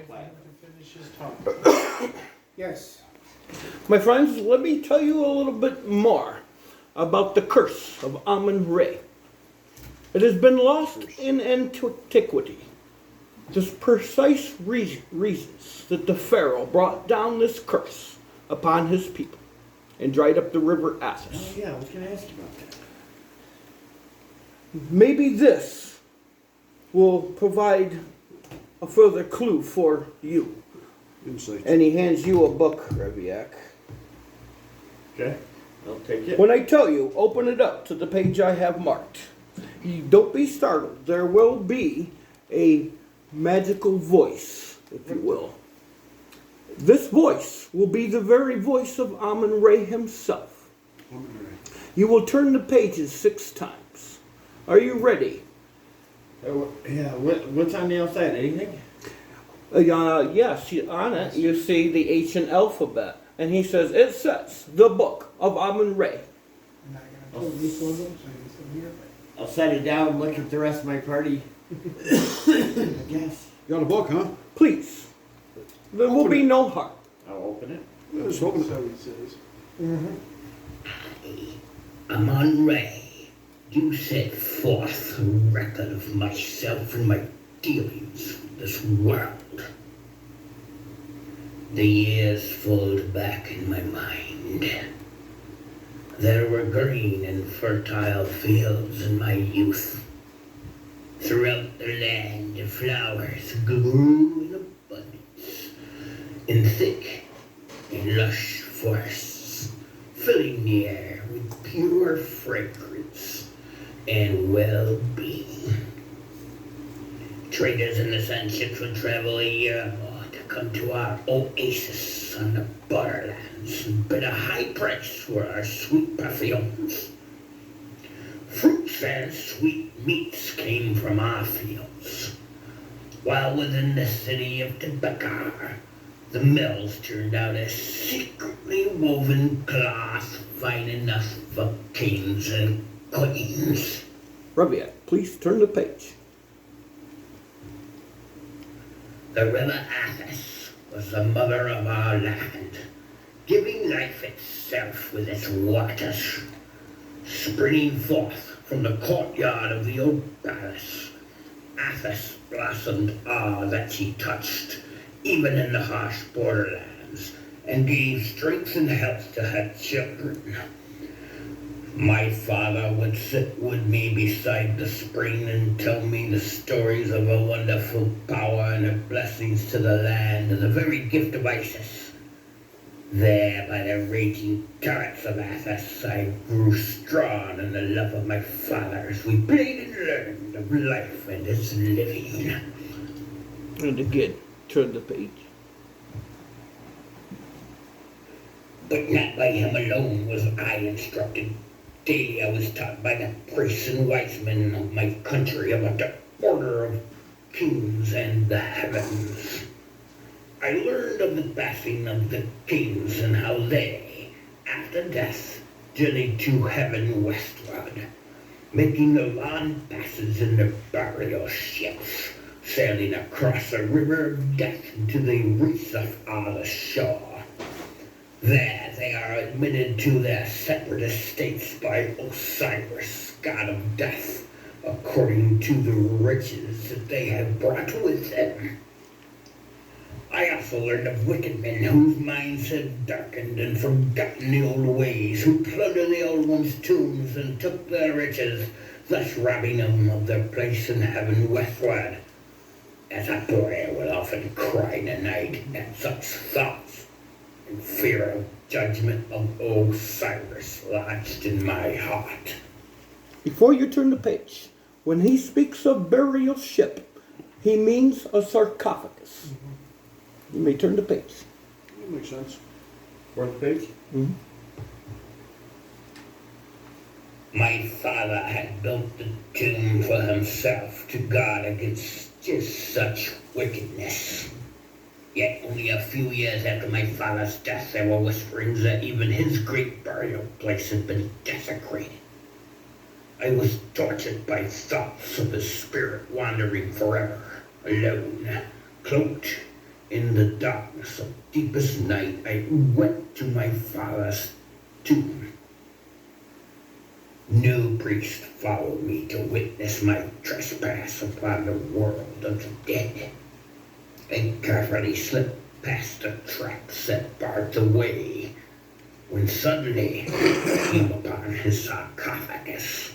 wait for him to finish his talk. Yes. My friends, let me tell you a little bit more about the Curse of Amun Re. It has been lost in antiquity. The precise reasons that the Pharaoh brought down this curse upon his people and dried up the River Athis. Oh yeah, I was going to ask you about that. Maybe this will provide a further clue for you. Insight. And he hands you a book, Reviak. Okay, I'll take it. When I tell you, open it up to the page I have marked. You don't be startled. There will be a magical voice, if you will. This voice will be the very voice of Amun Re himself. You will turn the pages 6 times. Are you ready? Yeah, what's on the outside? Anything? Yes, on it you see the ancient alphabet. And he says, it says, the book of Amun Re. I'm not gonna pull this one, so you sit here. I'll set it down and look at the rest of my party. I guess. You got a book, huh? Please. There will Open be it. no harm. I'll open it. Let's open it. So he says. Amun Re, you set forth a record of myself and my dealings with this world. The years fold back in my mind. There were green and fertile fields in my youth. Throughout the land, the flowers grew in abundance, in thick and lush forests, filling the air with pure fragrance and well-being. Traders in the sun ships would travel a year or more to come to our oasis on the borderlands and bid a high price for our sweet perfumes. Fruits and sweet meats came from our fields, while within the city of Bazzar, the mills turned out a secretly woven cloth fine enough for kings and queens. Reviak, please turn the page. The River Athis was the mother of our land, giving life itself with its waters. Springing forth from the courtyard of the old palace, Athis blossomed all that she touched, even in the harsh borderlands, and gave strength and health to her children. My father would sit with me beside the spring and tell me the stories of her wonderful power and her blessings to the land and the very gift of Isis. There, by the raging torrents of Athis, I grew strong in the love of my father as we played and learned of life and its living. And again, turn the page. But not by him alone was I instructed. Daily I was taught by the priests and wise men of my country about the order of kings and the heavens. I learned of the passing of the kings and how they, after death, journeyed to heaven westward, making the long passes in their burial ships, sailing across the river of death into the reefs of our shore. There they are admitted to their separate estates by Osiris, god of death, according to the riches that they have brought with them. I also learned of wicked men whose minds had darkened and forgotten the old ways, who plundered the old ones' tombs and took their riches, thus robbing them of their place in heaven westward. As a boy, I would often cry in the night at such thoughts, and fear of judgment of Osiris lodged in my heart. Before you turn the page, when he speaks of burial ship, he means a sarcophagus. You may turn the page. That makes sense. Fourth page? My father had built the tomb for himself to guard against just such wickedness. Yet only a few years after my father's death, there were whisperings that even his great burial place had been desecrated. I was tortured by thoughts of his spirit wandering forever, alone, cloaked In the darkness of deepest night, I went to my father's tomb. No priest followed me to witness my trespass upon the world of the dead. I carefully slipped past the traps that barred the way, when suddenly I came upon his sarcophagus.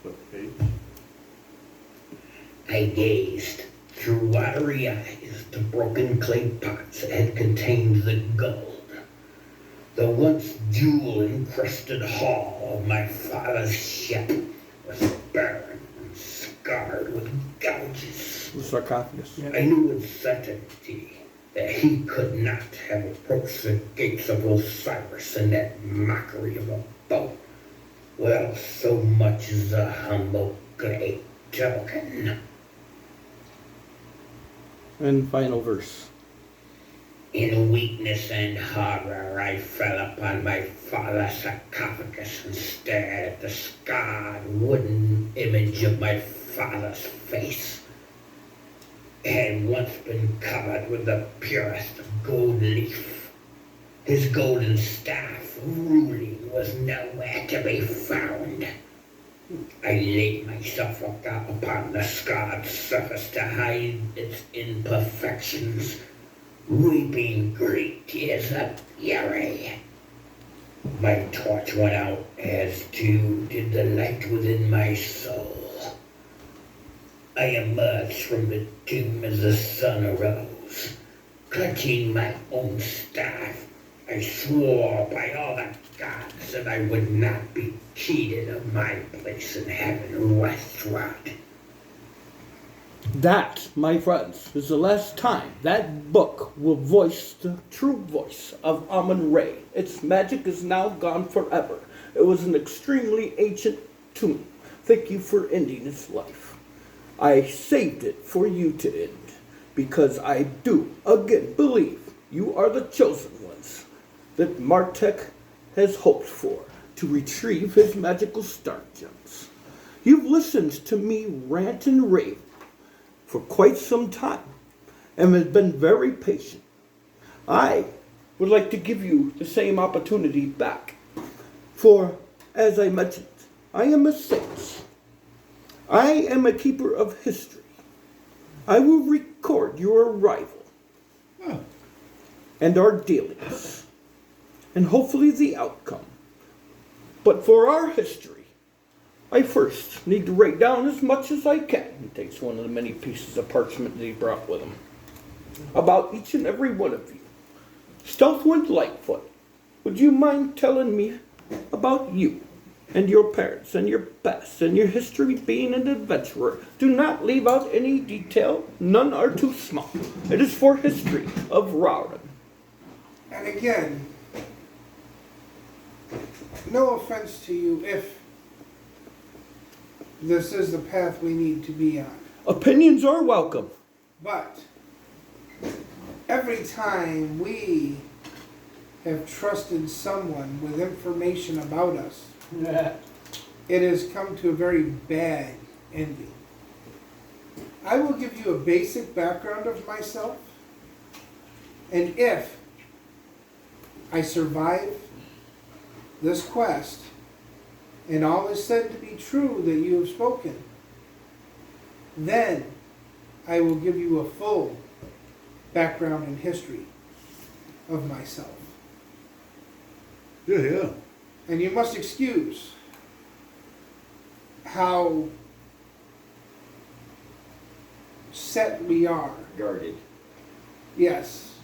What page? I gazed through watery eyes the broken clay pots that had contained the gold. The once jewel-encrusted hull of my father's ship was barren and scarred with gouges. The sarcophagus. Yeah. I knew with certainty that he could not have approached the gates of Osiris in that mockery of a boat without so much as a humble clay token. And final verse. In weakness and horror, I fell upon my father's sarcophagus and stared at the scarred wooden image of my father's face. It had once been covered with the purest of gold leaf. His golden staff of ruling was nowhere to be found. I laid myself upon the scarred surface to hide its imperfections, weeping great tears of fury. My torch went out, as too did the light within my soul. I emerged from the tomb as the sun arose. Clutching my own staff, I swore by all the gods that I would not be cheated of my place in heaven westward. That, my friends, is the last time that book will voice the true voice of Amun Re. Its magic is now gone forever. It was an extremely ancient tomb. Thank you for ending its life. I saved it for you to end, because I do again believe you are the chosen ones that Martek has hoped for to retrieve his magical star gems. You've listened to me rant and rave for quite some time and have been very patient. I would like to give you the same opportunity back. For, as I mentioned, I am a saint. I am a keeper of history. I will record your arrival and our dealings, and hopefully the outcome. But for our history, I first need to write down as much as I can. He takes one of the many pieces of parchment that he brought with him. About each and every one of you. Stealthwind Lightfoot, would you mind telling me about you and your parents and your past and your history being an adventurer? Do not leave out any detail. None are too small. It is for history of Rowden. And again, no offense to you if this is the path we need to be on. Opinions are welcome. But every time we have trusted someone with information about us, it has come to a very bad ending. I will give you a basic background of myself, and if I survive this quest, and all is said to be true that you have spoken, then I will give you a full background and history of myself. Yeah. And you must excuse how set we are, Guarded. yes,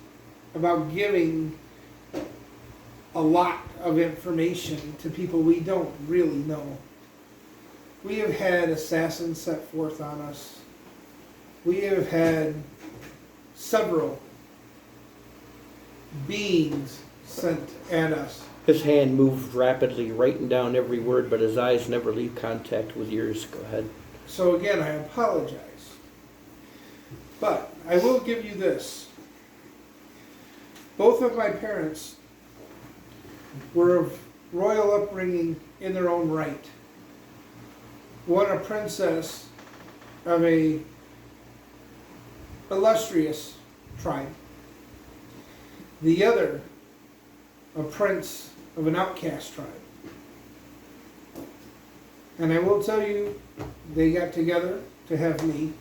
about giving a lot of information to people we don't really know. We have had assassins set forth on us. We have had several beings sent at us. His hand moved rapidly, writing down every word, but his eyes never leave contact with yours. Go ahead. So again, I apologize. But I will give you this. Both of my parents were of royal upbringing in their own right. One a princess of a illustrious tribe. The other, a prince of an outcast tribe. And I will tell you, they got together to have me.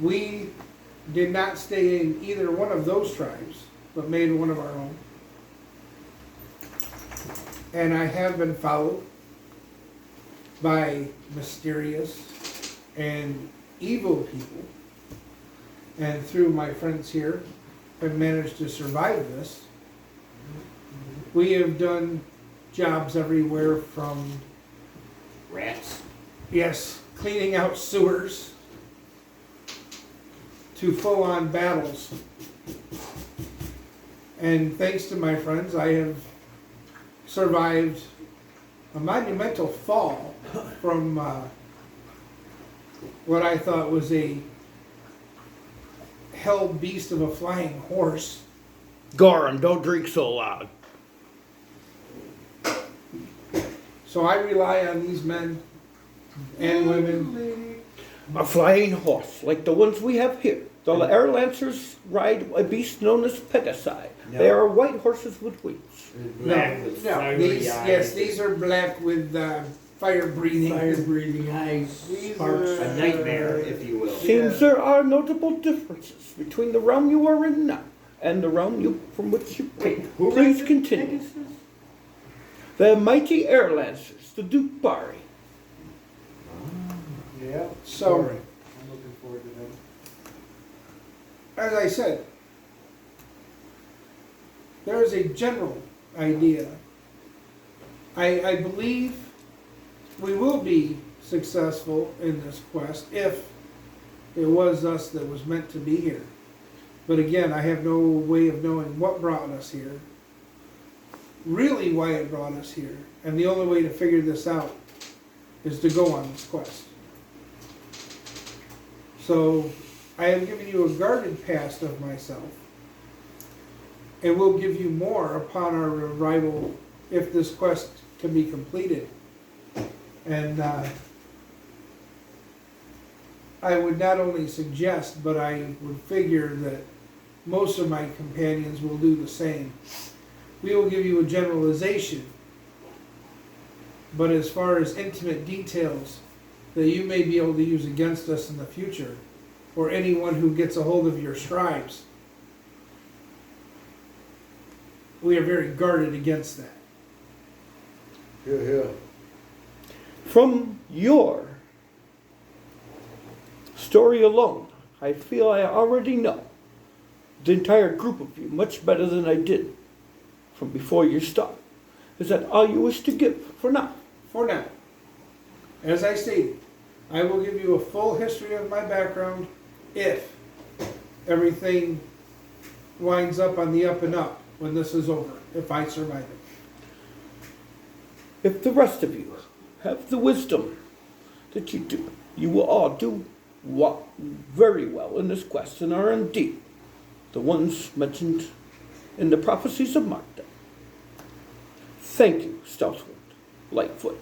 We did not stay in either one of those tribes, but made one of our own. And I have been followed by mysterious and evil people. And through my friends here, have managed to survive this. We have done jobs everywhere from, Rats. yes, cleaning out sewers to full-on battles. And thanks to my friends, I have survived a monumental fall from what I thought was a hell beast of a flying horse. Gorham, don't drink so loud. So I rely on these men and women. A flying horse, like the ones we have here. The air lancers ride a beast known as Pegasi. No. They are white horses with wings. Black with No, fiery these, eyes. yes, these are black with fire breathing. Fire-breathing eyes, These sparks. are- A nightmare, if you will. Seems there are notable differences between the realm you are in now and the realm from which you came. Who Please rides continue. Pegasus? The mighty air lancers, the Dupari. Yeah, So, I'm looking forward to them. as I said, there is a general idea. I believe we will be successful in this quest if it was us that was meant to be here. But again, I have no way of knowing what brought us here, really why it brought us here, and the only way to figure this out is to go on this quest. So I have given you a guarded past of myself, and will give you more upon our arrival if this quest can be completed. And I would not only suggest, but I would figure that most of my companions will do the same. We will give you a generalization, but as far as intimate details that you may be able to use against us in the future, or anyone who gets a hold of your scribes, we are very guarded against that. Yeah. From your story alone, I feel I already know the entire group of you much better than I did from before you start. Is that all you wish to give for now? For now, as I stated, I will give you a full history of my background if everything winds up on the up and up when this is over, if I survive it. If the rest of you have the wisdom that you do, you will all do very well in this quest and are indeed the ones mentioned in the prophecies of Marta. Thank you, Stoutwood, Lightfoot.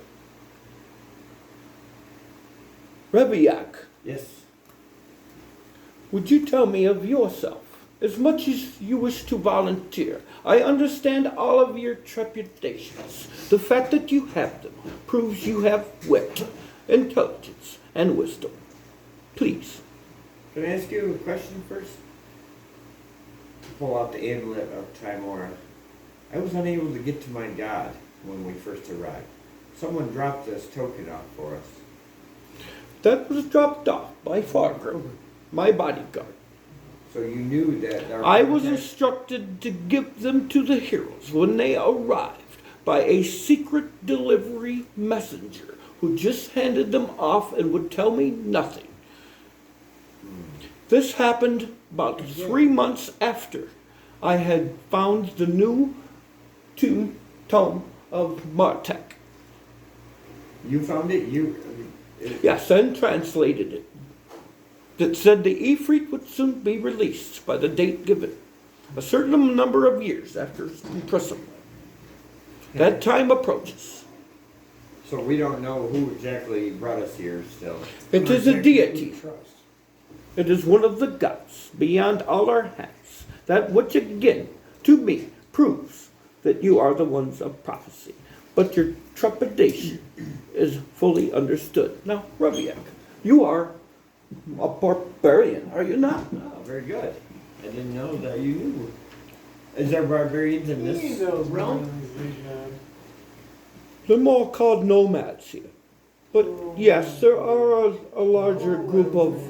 Rebiak, Yes. would you tell me of yourself, as much as you wish to volunteer? I understand all of your trepidations. The fact that you have them proves you have wit, intelligence, and wisdom. Please. Can I ask you a question first? Pull out the amulet of Timora. I was unable to get to my god when we first arrived. Someone dropped this token off for us. That was dropped off by Fargrim, my bodyguard. So you knew that our I was contact- instructed to give them to the heroes when they arrived by a secret delivery messenger who just handed them off and would tell me nothing. This happened about 3 months after I had found the new tome of Martek. You found it? Yes, and translated it. That said the Ifrit would soon be released by the date given, a certain number of years after imprisonment. That time approaches. So we don't know who exactly brought us here still. It is a deity. Trust. It is one of the gods beyond all our hands, that which again, to me, proves that you are the ones of prophecy. But your trepidation is fully understood. Now, Rabiak, you are a barbarian, are you not? Oh, very good. I didn't know that you knew. Is there barbarians in He this knows more realm? than he's big on. They're more called nomads here. But yes, there are a larger group of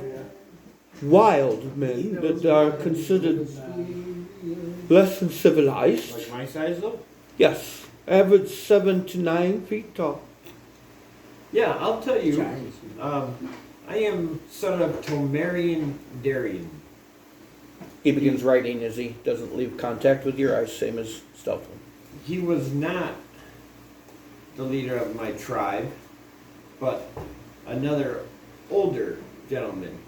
wild men that are considered less than civilized. Like my size though? Yes, average 7 to 9 feet tall. Yeah, I'll tell you. Chinese. I am son of Tomarian Darian. He begins writing as he doesn't leave contact with your eyes, same as Stealth. He was not the leader of my tribe, but another older gentleman,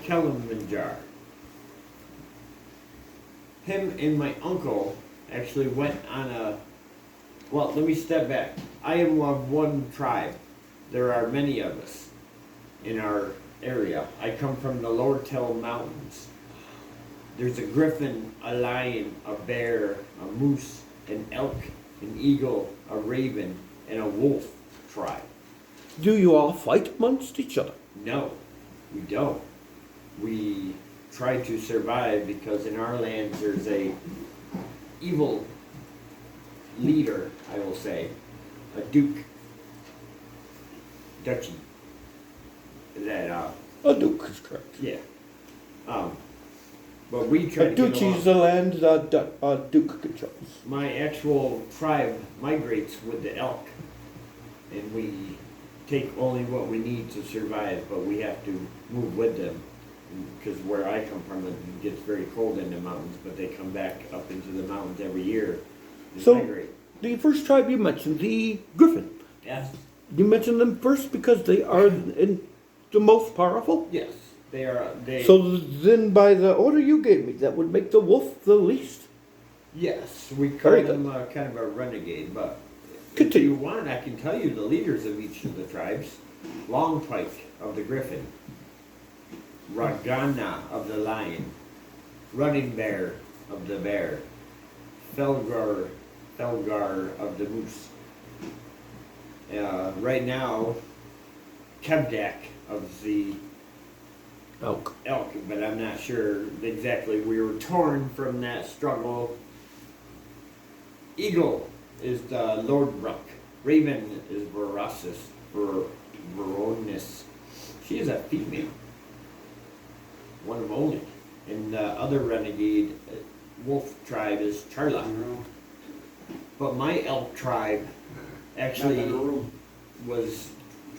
Kilimanjaro. Him and my uncle actually went on a, well, let me step back. I am of one tribe. There are many of us in our area. I come from the Lower Tell Mountains. There's a griffin, a lion, a bear, a moose, an elk, an eagle, a raven, and a wolf tribe. Do you all fight amongst each other? No, we don't. We try to survive because in our lands there's a evil leader, I will say, a duchy, that, A duke is correct. yeah. But we try A to get duchy is along. the land that a duke controls. My actual tribe migrates with the elk, and we take only what we need to survive, but we have to move with them. Because where I come from, it gets very cold in the mountains, but they come back up into the mountains every year and So- migrate. The first tribe you mentioned, the griffin. Yes, You mentioned them first because they are the most powerful? yes, they are. They So then by the order you gave me, that would make the wolf the least. yes, we call Very them kind of a renegade, but if Continue. you want, I can tell you the leaders of each of the tribes. Longpike of the griffin, Ragana of the lion, Running Bear of the bear, Felgar of the moose. Right now, Kevdak of the Elk. elk, but I'm not sure exactly. We were torn from that struggle. Eagle is the Lord Ruck. Raven is Veronis. She is a female. One of only. And the other renegade wolf tribe is Charla. But my elk tribe actually was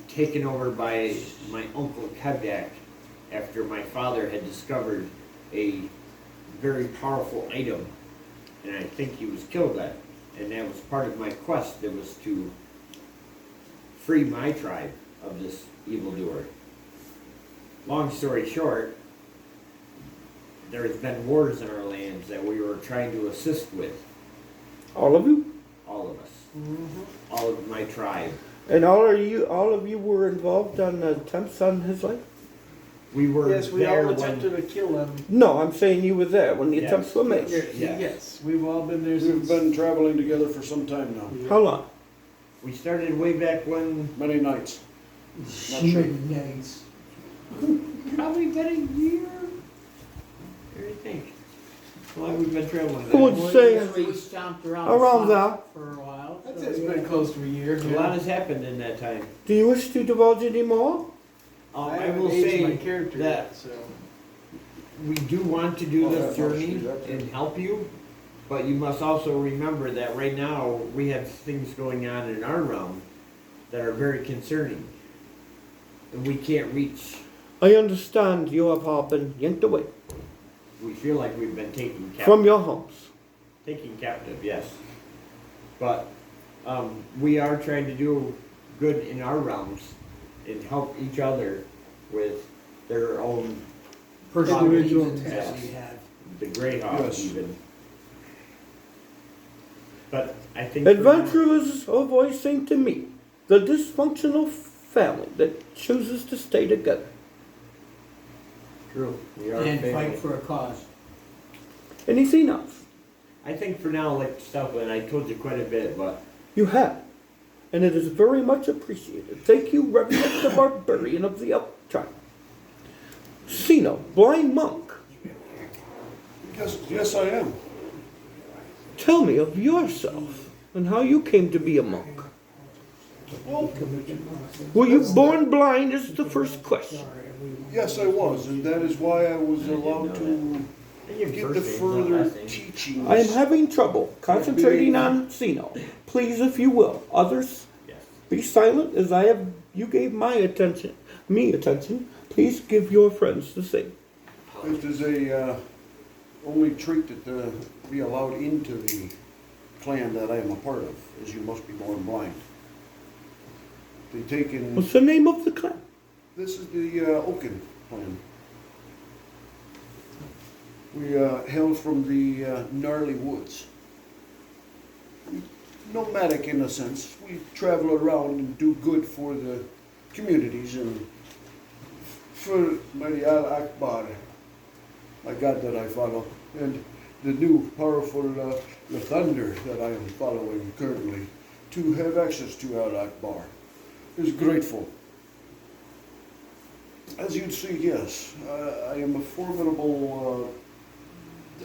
taken over by my uncle Kevdak after my father had discovered a very powerful item, and I think he was killed at it. And that was part of my quest. It was to free my tribe of this evildoer. Long story short, there has been wars in our lands that we were trying to assist with, All of you? all of us, all of my tribe. And all of you were involved on attempts on his life? We were Yes, we there all when attempted to kill him. No, I'm saying you were there when the Yes. attempts were made. Yes, Yes. yes, we've all been there We've since. been traveling together for some time now, How long? we started way back when. many nights. Not sure. Nice. Probably been a year. What do you think? How long we've been traveling? I would Well, say yes, we stomped around around the there. spot for a while. That's So it. it's been close to a year. A lot has happened in that time. Do you wish to divulge any more? I haven't will aged my say character that yet, so. we do want to do Oh, this yeah, I'll journey do that too. and help you, but you must also remember that right now we have things going on in our realm that are very concerning. And we can't reach. I understand you have all been yanked away We feel like we've been taken captive. from your homes. Taken captive, yes. But we are trying to do good in our realms and help each other with their own Individual problems. attacks we Yes. have. The Greyhawk Yes. even. But I think Adventurers are voicing to me the dysfunctional family that chooses to stay together. True. We are and family. fight for a cause. Anything else? I think for now, like stuff, and I told you quite a bit, but You have. And it is very much appreciated. Thank you, Reverend the Barbarian of the Elk Tribe. Sino, blind monk, Yes, I am. tell me of yourself and how you came to be a monk. Well, Were you born blind is the first question. yes, I was, and that is why I was allowed to get the further teachings. I am having trouble concentrating on Sino. Please, if you will, others, yes. be silent as I have. You gave me attention. Please give your friends the same. It is a only trait that be allowed into the clan that I am a part of, is you must be born blind. They take in. What's the name of the clan? This is the Oaken clan. We hail from the gnarly woods. Nomadic in a sense. We travel around and do good for the communities and for Mighty Al-Akbar, my God that I follow, and the new powerful the thunder that I am following currently, to have access to Al-Akbar is grateful. As you'd see, yes, I am a formidable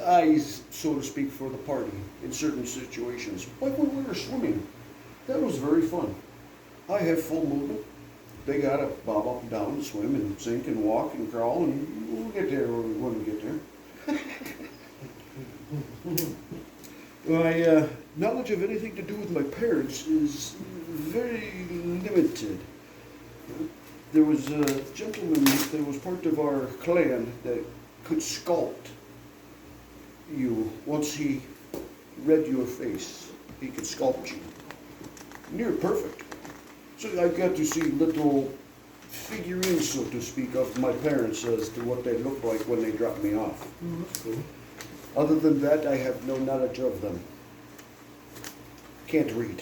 eyes, so to speak, for the party in certain situations. Like when we were swimming, that was very fun. I have full movement. They gotta bob up and down and swim and sink and walk and crawl, and we'll get there or we wouldn't get there. My knowledge of anything to do with my parents is very limited. There was a gentleman that was part of our clan that could sculpt you. Once he read your face, he could sculpt you. Near perfect. So I got to see little figurines, so to speak, of my parents as to what they looked like when they dropped me off. Other than that, I have no knowledge of them. Can't read.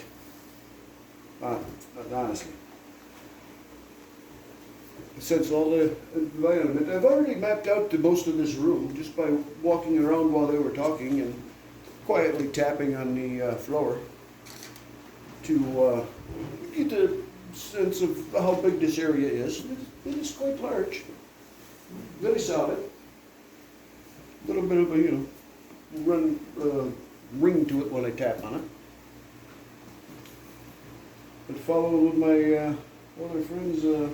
Honestly. Since all the environment, I've already mapped out the most of this room just by walking around while they were talking and quietly tapping on the floor to get a sense of how big this area is. It is quite large, very solid. A little bit of a, ring to it when I tap on it. But follow with my other friends for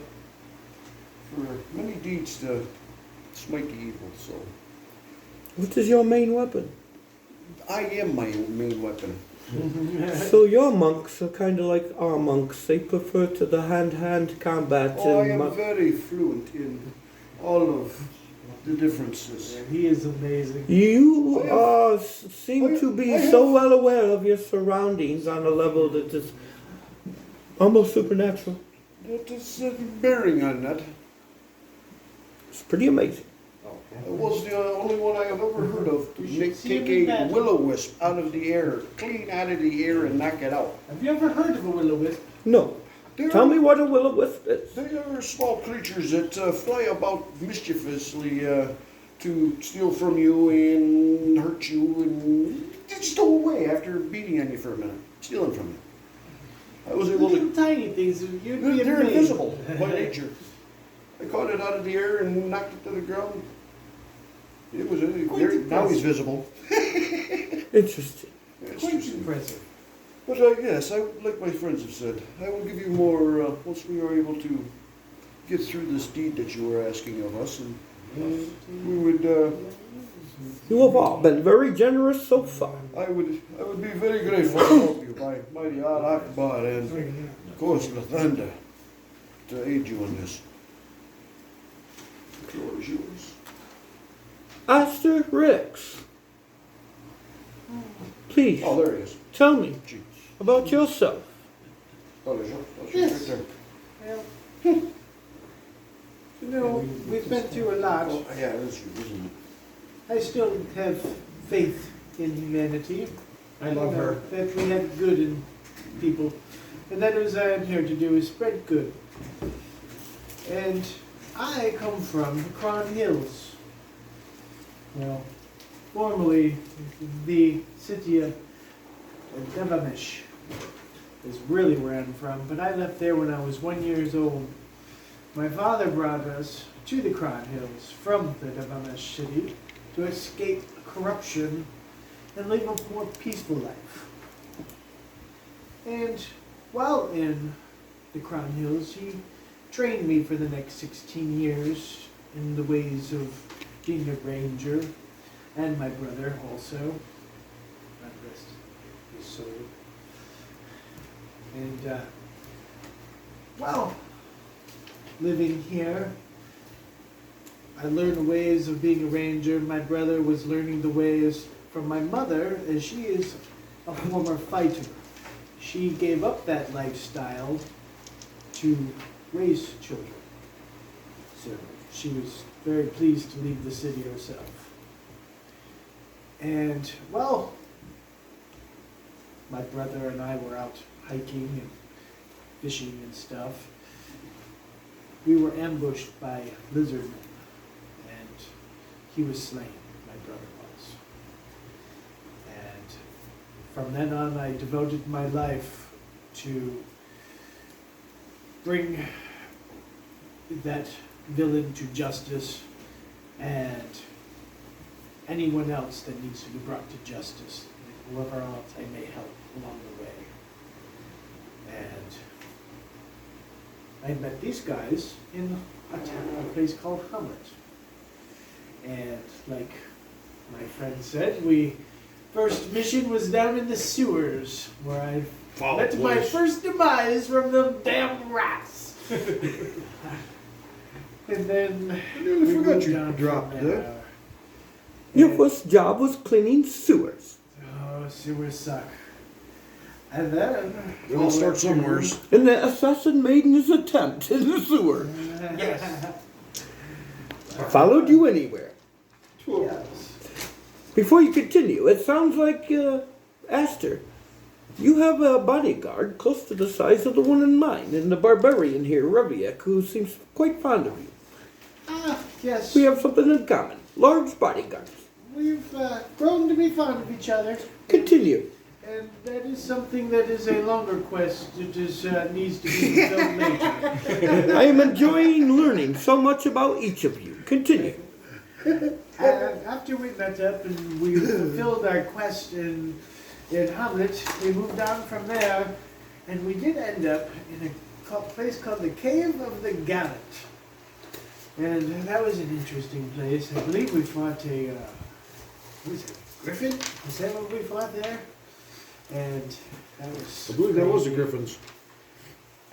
many deeds to smite the evil. So What is your main weapon? I am my own main weapon. So your monks are kind of like our monks. They prefer to the hand-hand combat. Oh, I and am very fluent in all of the differences. He is amazing. You seem to be so well aware of your surroundings on a level that is almost supernatural. That is bearing on that. It's pretty amazing. It was the only one I have ever heard of to You should see him take in a battle. will-o-wisp out of the air, clean out of the air and knock it out. Have you ever heard of a will-o-wisp? No. Tell me what a will-o-wisp is. They are small creatures that fly about mischievously to steal from you and hurt you and just go away after beating on you for a minute, stealing from you. I was able Little to. tiny things. You'd be They're amazed. invisible by nature. I caught it out of the air and knocked it to the ground. It was now he's visible. Interesting. It's Quite just- impressive. But yes, like my friends have said, I will give you more once we are able to get through this deed that you were asking of us, and we would. You have all been very generous so far. I would be very grateful to help you, my mighty Al-Akbar, and of course Lathander, to aid you in this. The floor is yours. Asterix, please Oh, there he is. tell me Gee. about yourself. Oh, there's you. Yes. Right there. You know, we've been through a lot. Oh, yeah, that's you, isn't it? I still have faith in humanity. I love her. That we have good in people. And that is what I'm here to do, is spread good. And I come from the Cron Hills. Well, formerly the city of Devamish is really where I'm from, but I left there when I was 1 year old. My father brought us to the Cron Hills from the Devamish city to escape corruption and live a more peaceful life. And while in the Crown Hills, he trained me for the next 16 years in the ways of being a ranger, and my brother also. God rest his soul. And, well, living here, I learned the ways of being a ranger. My brother was learning the ways from my mother, as she is a former fighter. She gave up that lifestyle to raise children. So she was very pleased to leave the city herself. And, well, my brother and I were out hiking and fishing and stuff. We were ambushed by lizardmen, and he was slain, my brother was. And from then on, I devoted my life to bring that villain to justice, and anyone else that needs to be brought to justice, whoever else I may help along the way. And I met these guys in a place called Hamlet. And like my friend said, first mission was down in the sewers, where I met my first demise from them damn rats. And then I nearly we forgot moved you on dropped from there. that. Your first job was cleaning sewers. Oh, sewers suck. And then They all start somewhere. And the assassin made his attempt in the sewer. Yes. Followed you anywhere. Yes. Before you continue, it sounds like, Aster, you have a bodyguard close to the size of the one in mine, and the barbarian here, Reviak, who seems quite fond of you. Ah, yes. We have something in common. Large bodyguards. We've grown to be fond of each other. Continue. And that is something that is a longer quest. It is, needs to be fulfilled later. I am enjoying learning so much about each of you. Continue. After we met up and we fulfilled our quest in Hamlet, we moved on from there, and we did end up in a place called the Cave of the Gallant. And that was an interesting place. I believe we fought a, what was it, griffin? Is that what we fought there? And that was... I believe that was the crazy. Griffins.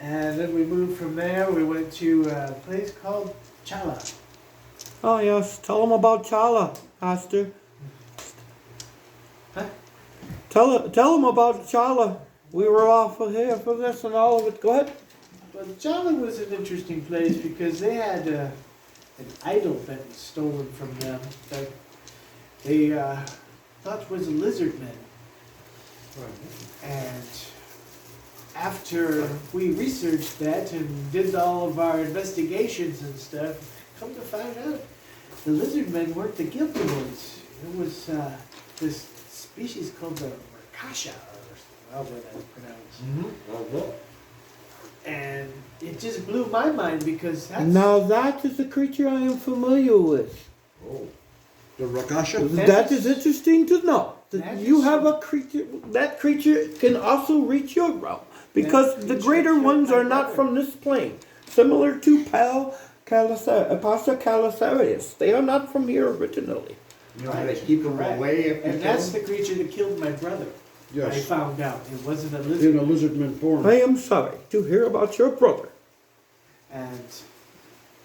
And then we moved from there, we went to a place called Chala. Oh, yes. Tell them about Chala, Aster. Huh? Tell them about Chala. We were off of here for this and all of it. Go ahead. Well, Chala was an interesting place because they had an idol that was stolen from them that they thought was a lizard man. And after we researched that and did all of our investigations and stuff, come to find out the lizard men weren't the guilty ones. It was this species called the Rakasha, or however that's pronounced. And it just blew my mind because that's... Now that is a creature I am familiar with. Oh. The Rakasha? That is interesting to know. That That you is- have a creature, that creature can also reach your realm. Because That the creature greater killed ones my are not brother. from this plane. Similar to Pastor Calasarius. They are not from here originally. You know how to keep them Correct. away if you And that's can? the creature that killed my brother. I Yes. found out. It wasn't a In lizard. a lizardman form. I am sorry to hear about your brother. And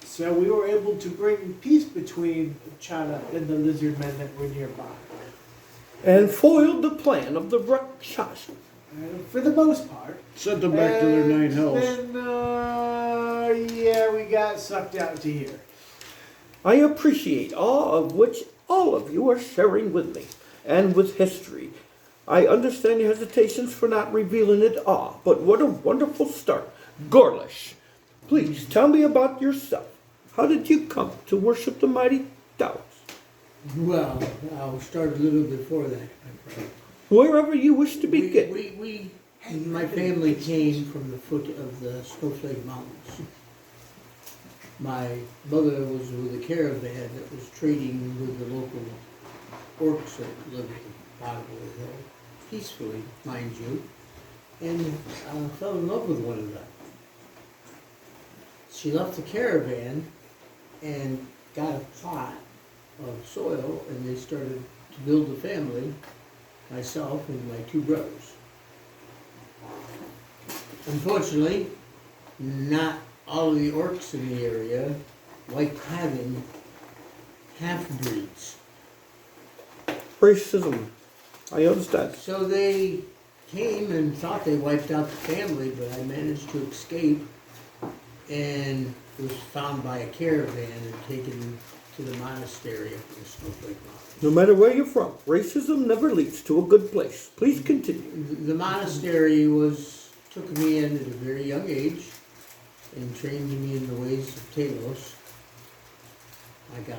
so we were able to bring peace between Chala and the lizard men that were nearby. And foiled the plan of the Rakshasa. For the most part. Sent them back to their nine hells. Then, yeah, we got sucked out to here. I appreciate all of which all of you are sharing with me, and with history. I understand your hesitations for not revealing it all, but what a wonderful start. Gorlish, please tell me about yourself. How did you come to worship the mighty Taoists? Well, I'll start a little before that, my friend. Wherever you wish to begin. My family came from the foot of the Snowflake Mountains. My mother was with a caravan that was trading with the local orcs that lived at the bottom of the hill, peacefully, mind you, and fell in love with one another. She left the caravan and got a plot of soil, and they started to build a family, myself and my two brothers. Unfortunately, not all of the orcs in the area liked having half-breeds. Racism. I understand. So they came and thought they wiped out the family, but I managed to escape and was found by a caravan and taken to the monastery up in the Snowflake Mountains. No matter where you're from, racism never leads to a good place. Please continue. The monastery took me in at a very young age and trained me in the ways of Talos, my God.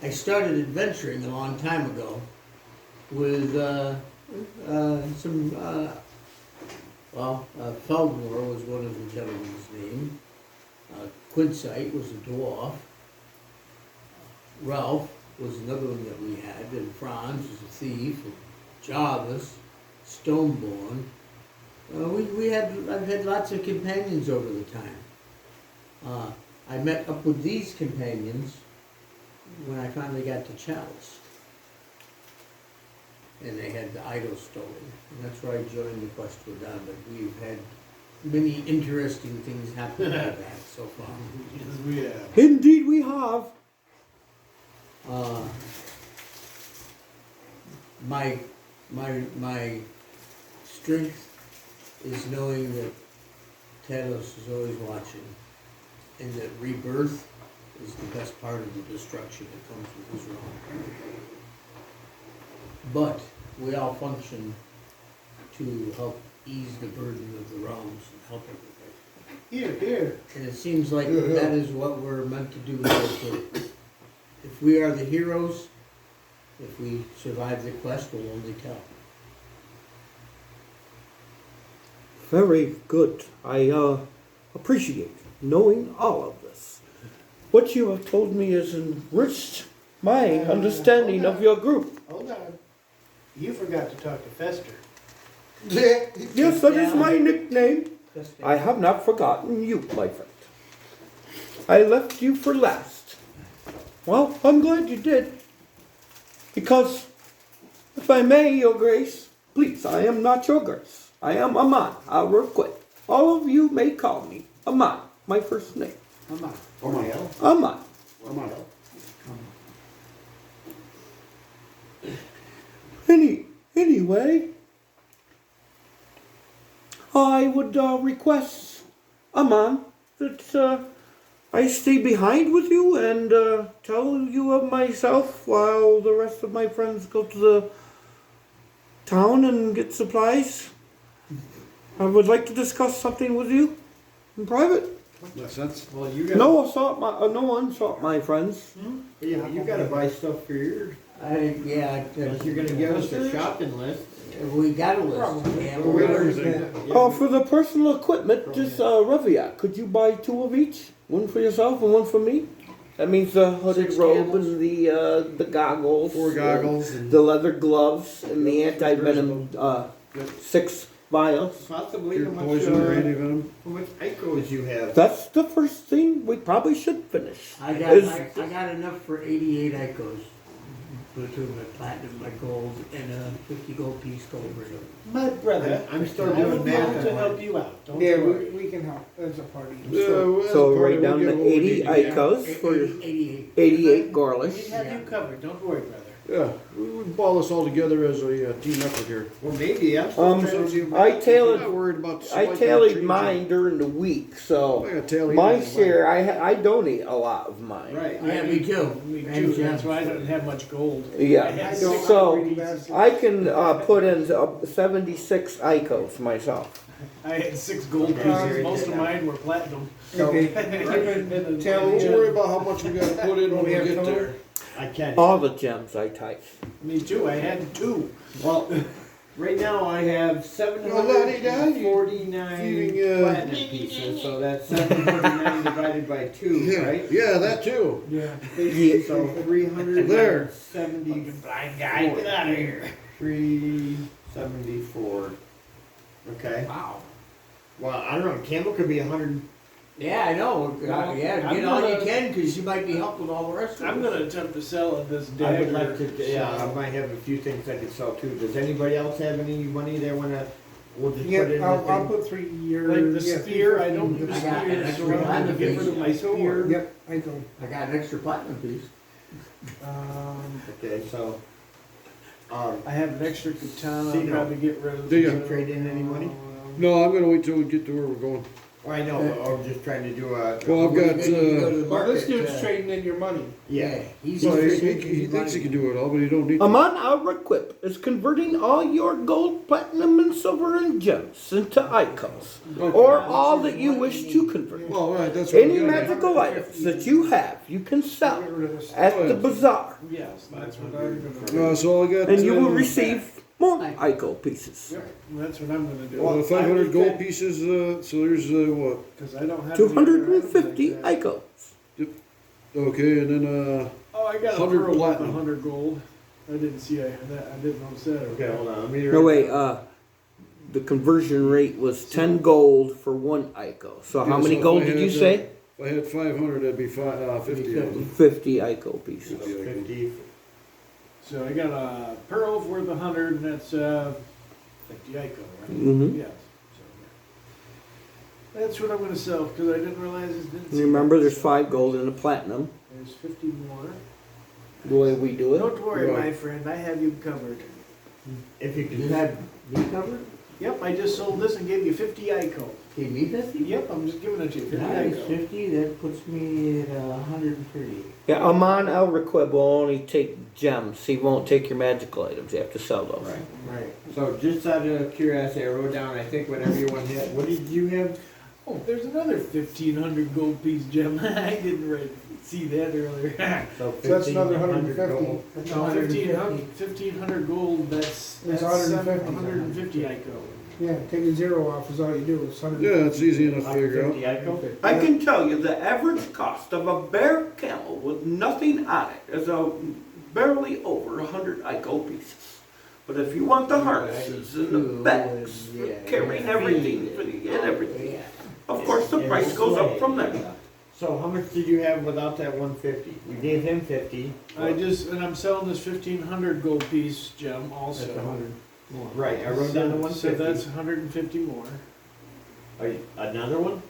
I started adventuring a long time ago with Feldmore was one of the gentlemen's name. Quinsight was a dwarf. Ralph was another one that we had, and Franz was a thief, and Jarvis, Stoneborn. I've had lots of companions over the time. I met up with these companions when I finally got to Chalice. And they had the idol stolen. And that's where I joined the quest with them. But we've had many interesting things happen like that so far. Yes, we have. Indeed we have. My strength is knowing that Talos is always watching, and that rebirth is the best part of the destruction that comes with his realm. But we all function to help ease the burden of the realms and help everybody. Here, here. And it seems like that is what we're meant to do here too. If we are the heroes, if we survive the quest, we'll only tell. Very good. I appreciate knowing all of this. What you have told me has enriched my understanding of your group. Hold on. You forgot to talk to Fester. Yes, that is my nickname. Just I have not forgotten you, my friend. I left you for last. Well, I'm glad you did. Because, if I may, Your Grace, please, I am not Your Grace. I am Amun Re. All of you may call me Amun, my first name. Amun. Amun. Anyway, I would request, Amun, that I stay behind with you and tell you of myself while the rest of my friends go to the town and get supplies. I would like to discuss something with you in private. Yes, that's, Well, you got No one sought my friends. yeah, you gotta buy stuff for yours. If You're gonna give us a shopping list. we got a list. Yeah, we got everything. For the personal equipment, just Revia, could you buy 2 of each? One for yourself and one for me? That means the hooded 6 robe candles. and the goggles. 4 goggles and The leather gloves and the anti-venom 6 vials. Possibly pure poison or anti-venom. how much Icos you have. That's the first thing we probably should finish. I got enough for 88 Icos. Between my platinum, my gold, and a 50 gold piece gold ring. My brother, I'm still I will doing be able math. to help you out. Don't Yeah, worry. we can help. That's a party. So write down the 80 Icos for 88. 88 We Gorlish. have you covered. Don't worry, brother. Yeah, we ball this all together as a team effort here. Well, maybe I'm still Um, trying to. I I'm tailored not worried about. I tallied mine during the week, so I got tallied my anyway. share, I donate a lot of mine. Right. Yeah, me too. Me And too. Jim. That's why I don't have much gold. Yeah, I had so six I can put in 76 ICOs myself. I had 6 gold Okay. pieces, most of mine were platinum. Okay, And then- tally. Don't worry about how much we gotta put in when we have get total? there. I can't. All the gems I type. Me too, I had 2. Well, right now I have Well, la-di-da, you 749 feeding, platinum pieces, so that's 749 divided by 2, right? Yeah, that too. Yeah. So 370. Blind guy, get out of here. 374. Okay. Wow. Well, I don't know. Campbell could be 100. Yeah, I know. Well, Yeah, I'm get all you gonna- can, because you might be helping all the rest of us. I'm gonna attempt to sell it this I would dagger. like to. Yeah, I might have a few things I could sell too. Does anybody else have any money they wanna? We'll just put it in Yeah, the I'll thing. put 3 years. Like the yeah, spear, I don't 350. use I got an spears, extra so I'm gonna platinum get rid piece. of my spear. Yep, I don't. I got an extra platinum piece. Okay, so. I have an extra katana, See, I'll no. probably get rid of. Do you? so- Trade in any money? No, I'm gonna wait till we get to where we're going. Oh, I know, but I'm just trying to do a. Well, I've got, You go to the Well, this market, dude's trading in your money. Yeah. he's Well, trading he in thinks he money. can do it all, but he don't need to. Amun Re is converting all your gold, platinum, and silver and gems into icons, or all that you wish to convert. Well, right, that's what Any we got. magical items that you have, you can sell Get rid of this. at the bazaar, Yes, that's what I'm gonna do. So I got. and you will receive more icon pieces. That's what I'm gonna do. 500 gold pieces, so there's, what? Cause I don't have. 250 any other items like that. icons. Okay, and then, Oh, I got a 100 pearl with platinum. 100 gold. I didn't see that, I didn't notice that. Okay, hold on. Let me. No, wait, the conversion rate was 10 gold for 1 icon. So how Yeah, many so if gold I did you had, say? if I had 500, that'd be 50 of them. 50 icon pieces. 50. So I got a pearl worth 100, and that's 50 Ico, right? Mhm. Yes. So, yeah. That's what I'm gonna sell because I didn't realize it didn't. Remember, there's 5 gold and a platinum. There's 50 more. The way we do it. Don't worry, Right. my friend. I have you covered. If you You could. had me covered? Yep, I just sold this and gave you 50 Ico. Gave me 50? Yep, I'm just giving it to you. 50 Nice, Ico. 50, that puts me at 130. Yeah, Amun Re will only take gems. He won't take your magical items. You have to sell those. Right. So just out of curiosity, I wrote down. I think what everyone had. What did you have? Oh, there's another 1,500 gold piece gem. I didn't see that earlier. So So that's another 1,500 150. gold. That's No, 150. 1,500 gold. That's That's 150. 150 Ico. Yeah, take a 0 off is all you do. It's 150. Yeah, it's easy enough to figure out. 150 Ico? I can tell you the average cost of a bare camel with nothing on it is barely over 100 Ico pieces. But if you want the harnesses and the bags for carrying everything for the, and everything, of course the price goes up from there. So how much did you have without that 150? You gave him 50. And I'm selling this 1,500 gold piece gem also. That's 100 more. Right, I wrote down the So 150. that's 150 more. Another one?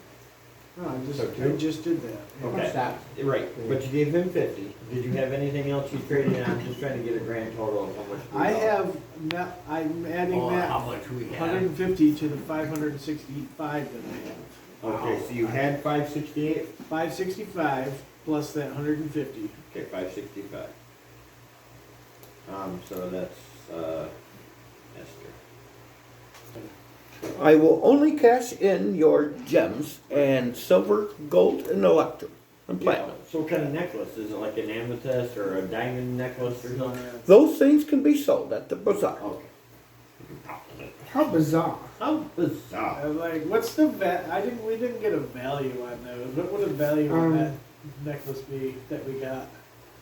No, So I two? just did that. Okay. Stop. Right, but you gave him 50. Did you have anything else you traded in? I'm just trying to get a grand total of how much. we I got. have now. I'm adding Oh, that how much we have. 150 to the 565 that I have. Okay, so you had 568? 565 plus that 150. Okay, 565. So that's, Esther. I will only cash in your gems and silver, gold, and electrum and platinum. So what kind of necklace? Is it like an amethyst or a diamond necklace or something? Those things can be sold at the bazaar. Okay. How bizarre. How bizarre. I'm like, what's the we didn't get a value on those. What would the value on that necklace be that we got?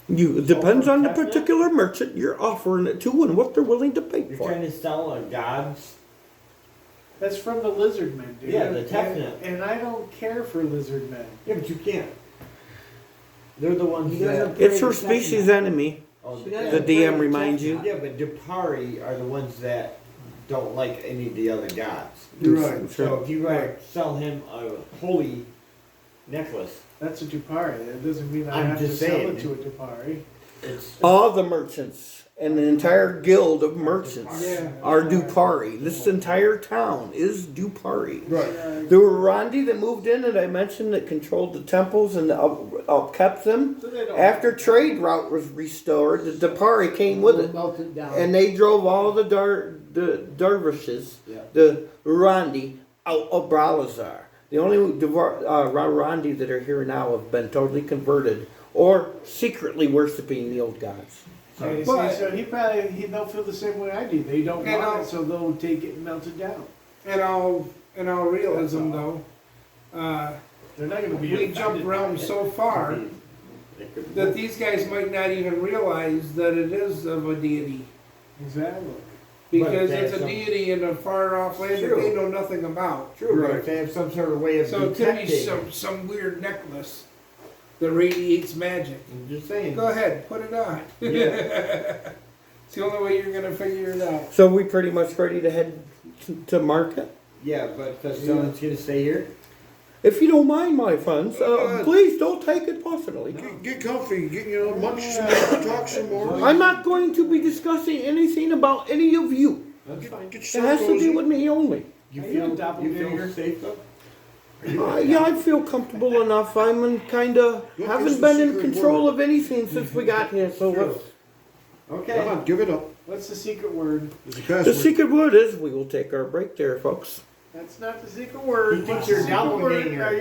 It depends on the particular merchant you're offering it to and what they're willing to pay You're for. trying to sell a god's. That's from the lizard men, dude. Yeah, the Tefnut. And I don't care for lizard men. Yeah, but you can't. They're the ones He doesn't that. It's her species enemy. Oh, She yeah. doesn't The DM play reminds you. Yeah, but Dupari are the ones that don't like any of the other gods. Right. So if you sell him a holy necklace, That's a Dupari. That doesn't mean I I'm have to just sell saying. it to a Dupari. it's. All the merchants and the entire guild of merchants Yeah. are Dupari. This entire town is Dupari. Right. There were Rondi that moved in that I mentioned that controlled the temples and kept them. So they don't. After trade route was restored, the Dupari came with it. Melted down. And they drove all the dervishes, Yeah. the Rondi, out of Bralizzar. The only Rarandi that are here now have been totally converted or secretly worshiping the old gods. Okay, But- so they'll feel the same way I do. They don't And want I'll- it, so they'll take it and melt it down. In all realism, though, They're not going to be. we jumped around so far It could that these guys might not even realize that it is of a deity. Exactly. Because But it's a that's deity in a far off land that True. they know nothing about. True, but if they have some sort of way of So it could be detecting. some weird necklace that radiates magic. I'm just saying. Go ahead, put it on. Yeah. It's the only way you're gonna figure it out. So we pretty much ready to head to market? Yeah, but someone's gonna stay here. If you don't mind, my friends, Good. please don't take it personally. Get comfy, munch some more, talk some more. I'm not going to be discussing anything about any of you. That's fine. Get It yourself has to cozy. do with me only. You Are you a feel doppelganger? safe though? Yeah, I feel comfortable enough. I'm kind of What is haven't the been in secret control word? of anything since we got here. So True. let's, Okay. Come on, give it up. What's the secret word? It's a the password. secret word is we will take our break there, folks. That's not the secret word. He thinks What's you're the a secret word? doppelganger. Are you